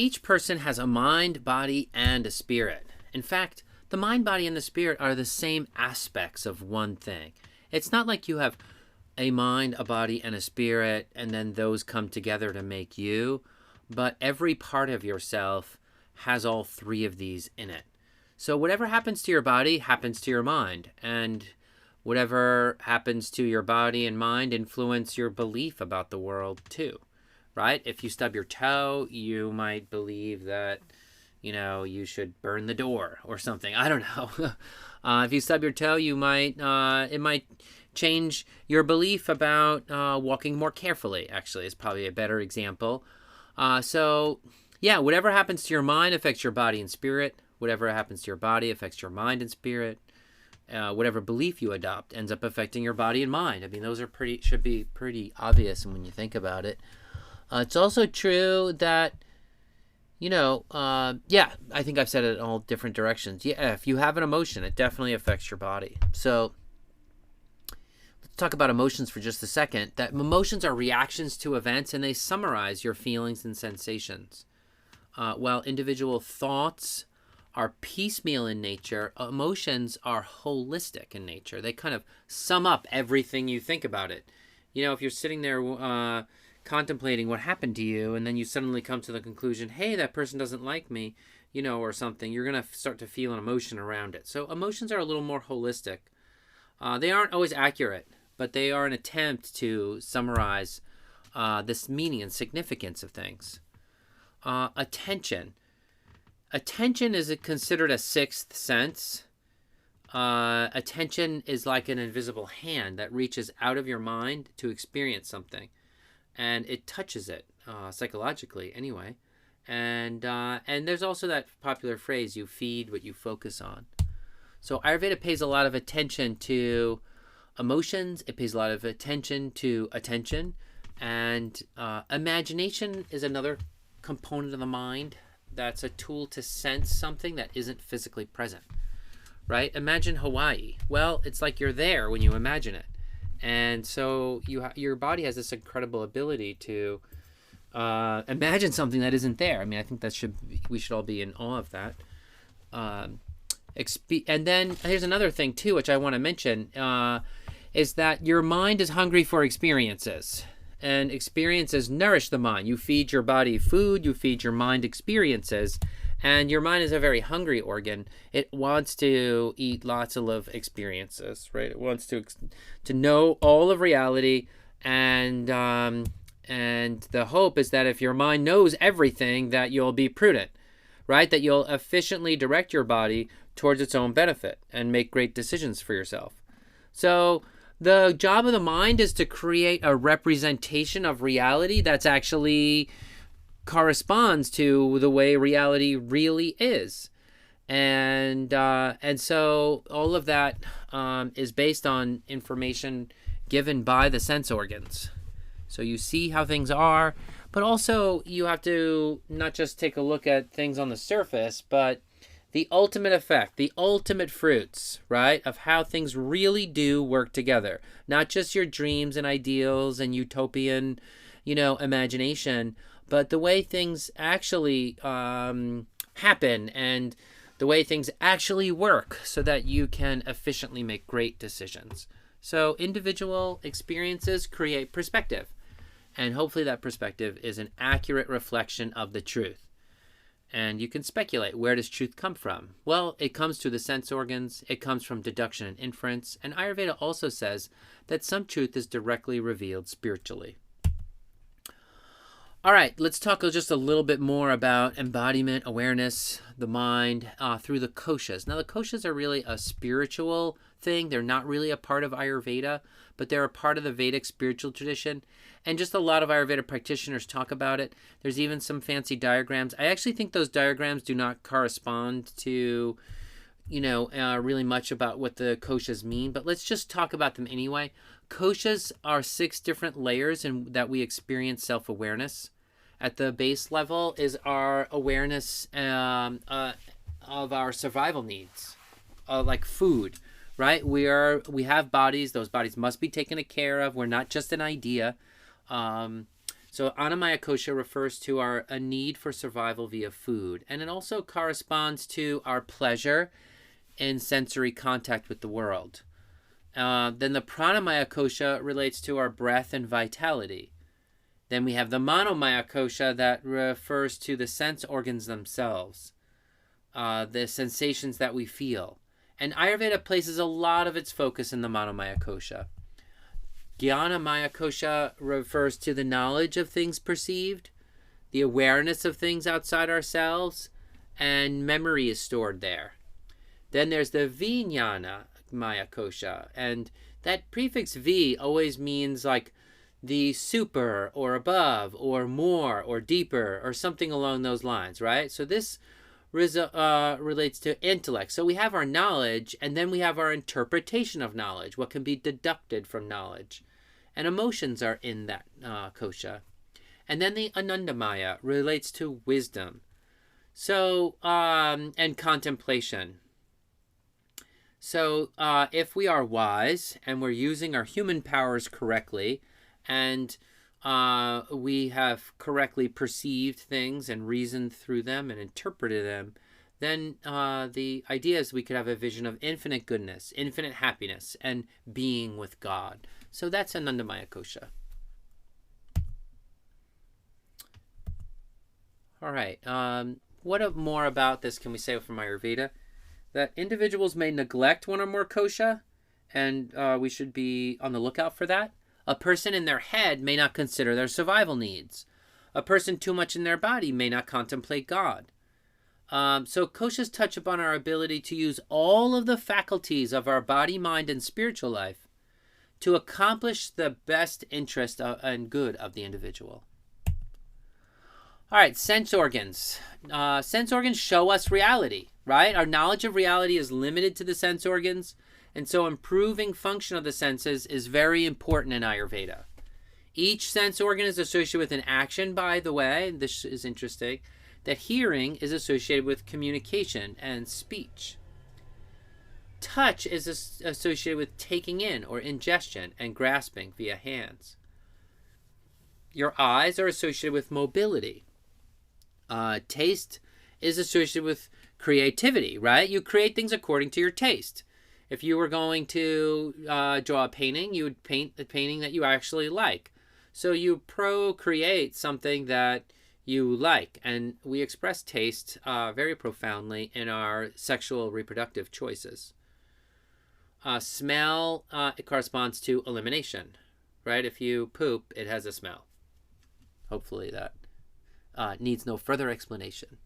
Each person has a mind, body, and a spirit. In fact, the mind, body, and the spirit are the same aspects of one thing. It's not like you have a mind, a body, and a spirit, and then those come together to make you, but every part of yourself has all three of these in it. So whatever happens to your body happens to your mind, and whatever happens to your body and mind influence your belief about the world too, right? If you stub your toe, you might believe that, you should burn the door or something. I don't know. If you stub your toe, it might change your belief about walking more carefully, actually, is probably a better example. Whatever happens to your mind affects your body and spirit. Whatever happens to your body affects your mind and spirit. Whatever belief you adopt ends up affecting your body and mind. I mean, those should be pretty obvious when you think about it. It's also true that, I think I've said it in all different directions. Yeah, if you have an emotion, it definitely affects your body. So let's talk about emotions for just a second. That emotions are reactions to events, and they summarize your feelings and sensations. While individual thoughts are piecemeal in nature, emotions are holistic in nature. They kind of sum up everything you think about it. If you're sitting there contemplating what happened to you, and then you suddenly come to the conclusion, hey, that person doesn't like me, or something, you're going to start to feel an emotion around it. So emotions are a little more holistic. They aren't always accurate, but they are an attempt to summarize this meaning and significance of things. Attention. Attention is considered a sixth sense. Attention is like an invisible hand that reaches out of your mind to experience something, and it touches it psychologically anyway. And there's also that popular phrase, you feed what you focus on. So Ayurveda pays a lot of attention to emotions. It pays a lot of attention to attention. And imagination is another component of the mind. That's a tool to sense something that isn't physically present, right? Imagine Hawaii. Well, it's like you're there when you imagine it. And so your body has this incredible ability to imagine something that isn't there. I mean, I think we should all be in awe of that. And then here's another thing too, which I want to mention, is that your mind is hungry for experiences. And experiences nourish the mind. You feed your body food, you feed your mind experiences, and your mind is a very hungry organ. It wants to eat lots of experiences, right? It wants to know all of reality, and the hope is that if your mind knows everything, that you'll be prudent, right? That you'll efficiently direct your body towards its own benefit and make great decisions for yourself. So the job of the mind is to create a representation of reality that's actually corresponds to the way reality really is. And so all of that is based on information given by the sense organs. So you see how things are, but also you have to not just take a look at things on the surface, but the ultimate effect, the ultimate fruits, right, of how things really do work together. Not just your dreams and ideals and utopian, imagination, but the way things actually happen and the way things actually work so that you can efficiently make great decisions. So individual experiences create perspective, and hopefully that perspective is an accurate reflection of the truth. And you can speculate, where does truth come from? Well, it comes through the sense organs, it comes from deduction and inference, and Ayurveda also says that some truth is directly revealed spiritually. All right, let's talk just a little bit more about embodiment, awareness, the mind, through the koshas. Now, the koshas are really a spiritual thing. They're not really a part of Ayurveda, but they're a part of the Vedic spiritual tradition. And just a lot of Ayurveda practitioners talk about it. There's even some fancy diagrams. I actually think those diagrams do not correspond to, really much about what the koshas mean, but let's just talk about them anyway. Koshas are 6 different layers in that we experience self-awareness. At the base level is our awareness of our survival needs, like food, right? We have bodies. Those bodies must be taken care of. We're not just an idea. So Annamaya Kosha refers to a need for survival via food, and it also corresponds to our pleasure in sensory contact with the world. Then the Pranamaya Kosha relates to our breath and vitality. Then we have the Manomaya Kosha that refers to the sense organs themselves, the sensations that we feel. And Ayurveda places a lot of its focus in the Manomaya Kosha. Jnanamaya Kosha refers to the knowledge of things perceived, the awareness of things outside ourselves, and memory is stored there. Then there's the Vijnanamaya Kosha, and that prefix V always means like the super or above or more or deeper or something along those lines, right? So this relates to intellect. So we have our knowledge, and then we have our interpretation of knowledge, what can be deducted from knowledge. And emotions are in that kosha. And then the Anandamaya relates to wisdom. So, and contemplation. So if we are wise and we're using our human powers correctly, and we have correctly perceived things and reasoned through them and interpreted them, then the idea is we could have a vision of infinite goodness, infinite happiness, and being with God. So that's Anandamaya Kosha. All right. What more about this can we say from Ayurveda? That individuals may neglect one or more kosha, and we should be on the lookout for that. A person in their head may not consider their survival needs. A person too much in their body may not contemplate God. So koshas touch upon our ability to use all of the faculties of our body, mind, and spiritual life to accomplish the best interest and good of the individual. All right, sense organs. Sense organs show us reality, right? Our knowledge of reality is limited to the sense organs, and so improving function of the senses is very important in Ayurveda. Each sense organ is associated with an action, by the way. This is interesting. That hearing is associated with communication and speech. Touch is associated with taking in or ingestion and grasping via hands. Your eyes are associated with mobility. Taste is associated with creativity, right? You create things according to your taste. If you were going to draw a painting, you would paint the painting that you actually like. So you procreate something that you like, and we express taste very profoundly in our sexual reproductive choices. Smell, it corresponds to elimination, right? If you poop, it has a smell. Hopefully that needs no further explanation.